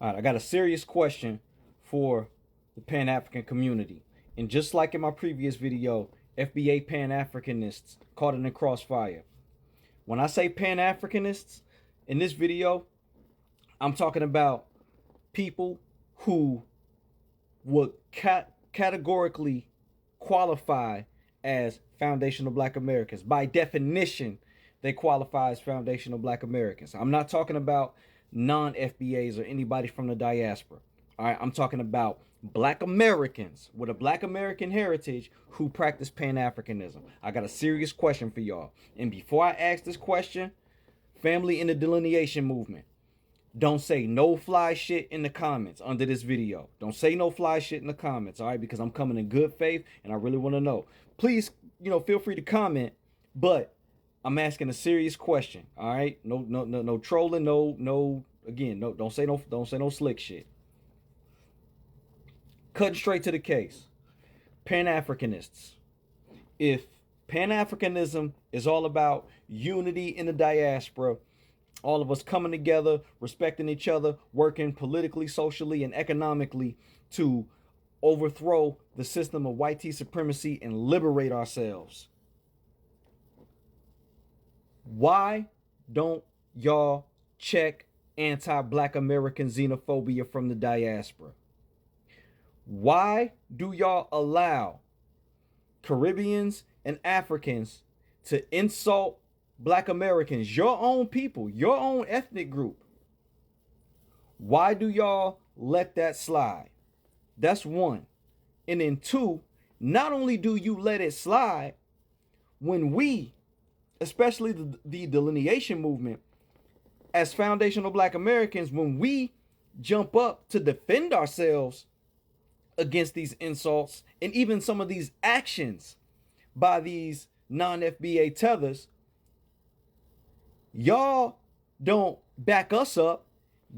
All right, I got a serious question for the Pan-African community. And just like in my previous video, FBA Pan-Afrikanists caught in the crossfire. When I say Pan-Afrikanists in this video, I'm talking about people who would categorically qualify as foundational Black Americans. By definition, they qualify as foundational Black Americans. I'm not talking about non-FBAs or anybody from the diaspora. All right, I'm talking about Black Americans with a Black American heritage who practice Pan-Africanism. I got a serious question for y'all. And before I ask this question, family in the delineation movement, don't say no fly shit in the comments under this video. Don't say no fly shit in the comments, all right? Because I'm coming in good faith and I really want to know. Please, feel free to comment, but I'm asking a serious question, all right? No trolling, don't say no slick shit. Cutting straight to the case. Pan-Afrikanists. If Pan-Africanism is all about unity in the diaspora, all of us coming together, respecting each other, working politically, socially, and economically to overthrow the system of white supremacy and liberate ourselves. Why don't y'all check anti-Black American xenophobia from the diaspora? Why do y'all allow Caribbeans and Africans to insult Black Americans, your own people, your own ethnic group? Why do y'all let that slide? That's one. And then two, not only do you let it slide, when we, especially the delineation movement, as foundational Black Americans, when we jump up to defend ourselves against these insults and even some of these actions by these non-FBA tethers, y'all don't back us up.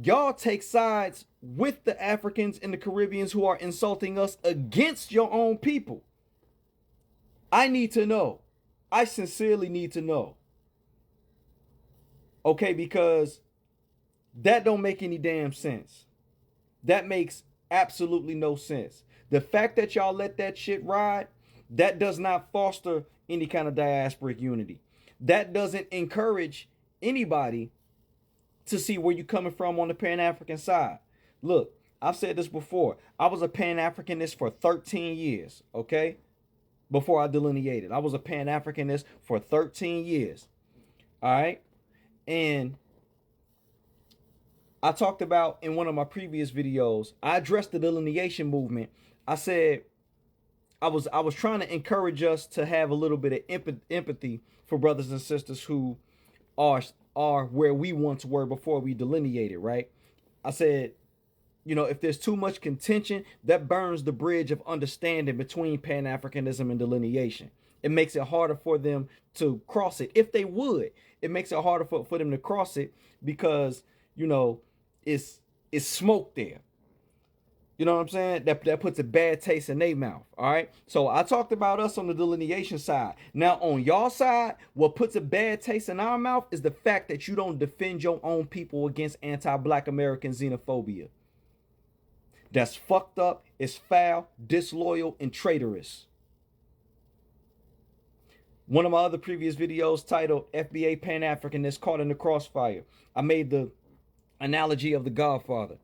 Y'all take sides with the Africans and the Caribbeans who are insulting us against your own people. I need to know. I sincerely need to know. Okay, because that don't make any damn sense. That makes absolutely no sense. The fact that y'all let that shit ride, that does not foster any kind of diasporic unity. That doesn't encourage anybody to see where you're coming from on the Pan-African side. Look, I've said this before. I was a Pan-Africanist for 13 years, okay? Before I delineated. I was a Pan-Africanist for 13 years, all right? And I talked about in one of my previous videos, I addressed the delineation movement. I said I was trying to encourage us to have a little bit of empathy for brothers and sisters who are where we once were before we delineated, right? I said, if there's too much contention, that burns the bridge of understanding between Pan-Africanism and delineation. It makes it harder for them to cross it. If they would, it makes it harder for them to cross it because, it's smoke there. You know what I'm saying? That puts a bad taste in their mouth. All right. So I talked about us on the delineation side. Now on y'all side, what puts a bad taste in our mouth is the fact that you don't defend your own people against anti-Black American xenophobia. That's fucked up. It's foul, disloyal, and traitorous. One of my other previous videos titled FBA Pan-Afrikanists Caught in the Crossfire, I made the analogy of the Godfather,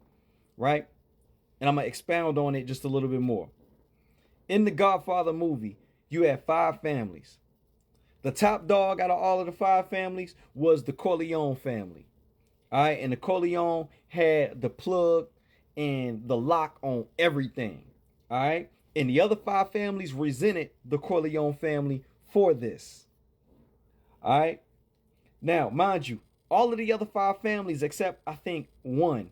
right? And I'm going to expound on it just a little bit more. In the Godfather movie, you had 5 families. The top dog out of all of the 5 families was the Corleone family. All right, and the Corleone had the plug and the lock on everything. All right, and the other 5 families resented the Corleone family for this. All right, now, mind you, all of the other 5 families, except I think 1,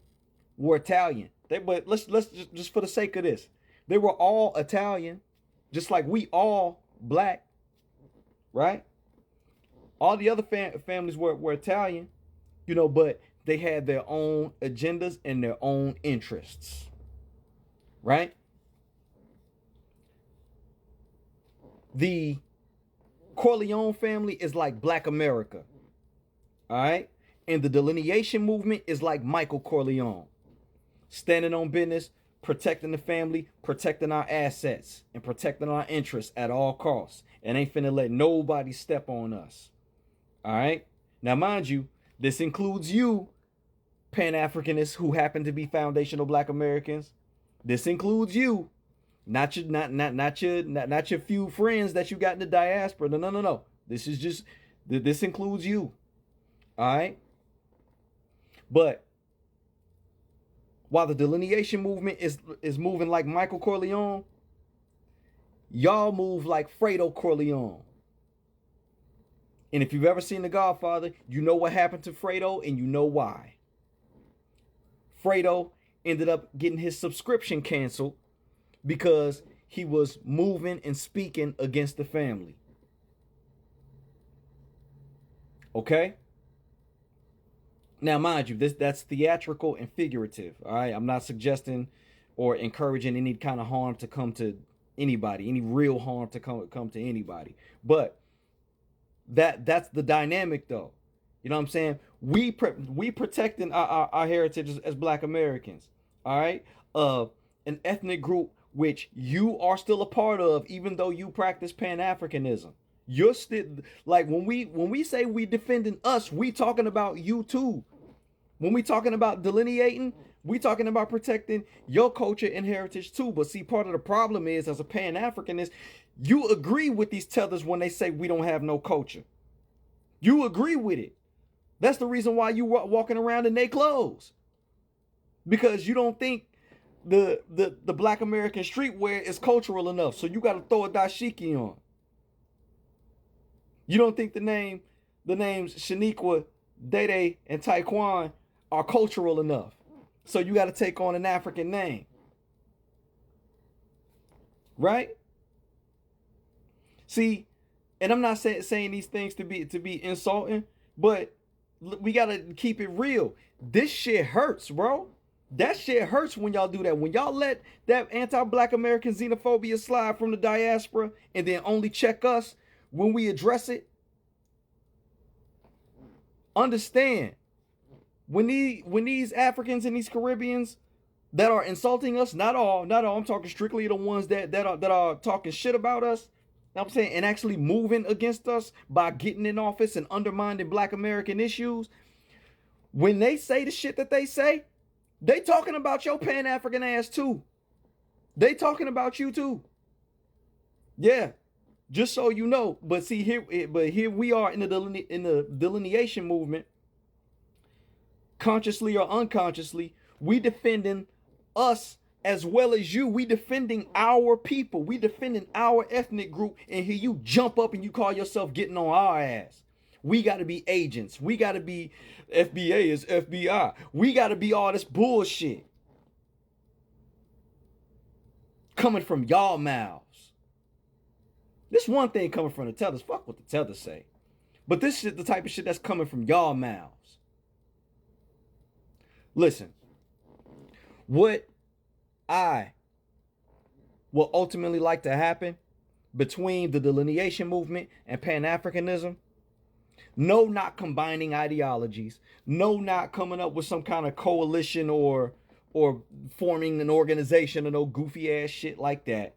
were Italian. But let's just for the sake of this, they were all Italian, just like we all Black, right? All the other families were Italian, but they had their own agendas and their own interests, right? The Corleone family is like Black America, all right? And the delineation movement is like Michael Corleone. standing on business, protecting the family, protecting our assets, and protecting our interests at all costs. And ain't finna let nobody step on us. All right? Now, mind you, this includes you, Pan-Africanists who happen to be foundational Black Americans. This includes you, not your few friends that you got in the diaspora. No. This includes you. All right? But while the delineation movement is moving like Michael Corleone, y'all move like Fredo Corleone. And if you've ever seen The Godfather, you know what happened to Fredo and you know why. Fredo ended up getting his subscription canceled because he was moving and speaking against the family. Okay? Now, mind you, that's theatrical and figurative. All right, I'm not suggesting or encouraging any kind of harm to come to anybody, any real harm to come to anybody. But that's the dynamic, though. You know what I'm saying? We protecting our heritage as Black Americans. All right, an ethnic group which you are still a part of, even though you practice Pan-Africanism. You're still, like, when we say we defending us, we talking about you too. When we talking about delineating, we talking about protecting your culture and heritage too. But see, part of the problem is, as a Pan-Africanist, you agree with these tethers when they say we don't have no culture. You agree with it. That's the reason why you walking around in their clothes, because you don't think the Black American streetwear is cultural enough. So you got to throw a dashiki on. You don't think the names Shaniqua, Dede, and Taekwon are cultural enough. So you got to take on an African name. Right? See, and I'm not saying these things to be insulting, but we got to keep it real. This shit hurts, bro. That shit hurts when y'all do that. When y'all let that anti-Black American xenophobia slide from the diaspora and then only check us when we address it. Understand, when these Africans and these Caribbeans that are insulting us, not all, I'm talking strictly the ones that are talking shit about us, you know what I'm saying, and actually moving against us by getting in office and undermining Black American issues. When they say the shit that they say, they talking about your Pan-African ass too. They talking about you too. Yeah. Just so you know. But see, here we are in the delineation movement, consciously or unconsciously, we defending us as well as you. We defending our people. We defending our ethnic group. And here you jump up and you call yourself getting on our ass. We got to be agents. We got to be, FBA is FBI. We got to be all this bullshit coming from y'all mouths. This one thing coming from the tethers, fuck what the tethers say. But this shit, the type of shit that's coming from y'all mouths. Listen, what I will ultimately like to happen between the delineation movement and Pan-Africanism, no, not combining ideologies, no, not coming up with some kind of coalition or forming an organization or no goofy ass shit like that.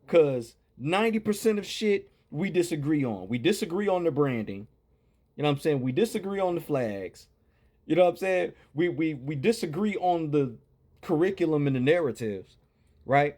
Because 90% of shit we disagree on. We disagree on the branding. You know what I'm saying? We disagree on the flags. You know what I'm saying? We disagree on the curriculum and the narratives, right?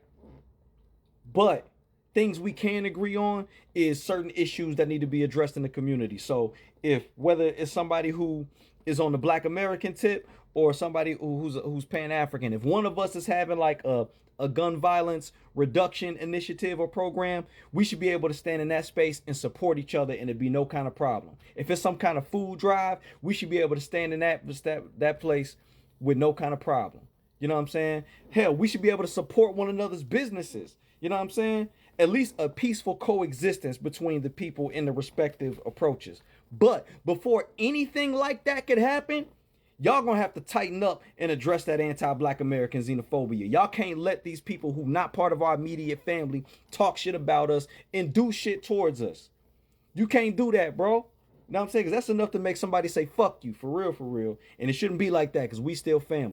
But things we can agree on is certain issues that need to be addressed in the community. So if whether it's somebody who is on the Black American tip or somebody who's Pan-African, if one of us is having like a gun violence reduction initiative or program, we should be able to stand in that space and support each other and it'd be no kind of problem. If it's some kind of food drive, we should be able to stand in that place with no kind of problem. You know what I'm saying? Hell, we should be able to support one another's businesses. You know what I'm saying? At least a peaceful coexistence between the people in the respective approaches. But before anything like that could happen, y'all gonna have to tighten up and address that anti-Black American xenophobia. Y'all can't let these people who not part of our immediate family talk shit about us and do shit towards us. You can't do that, bro. You know what I'm saying? Because that's enough to make somebody say, fuck you, for real, for real. And it shouldn't be like that because we still family.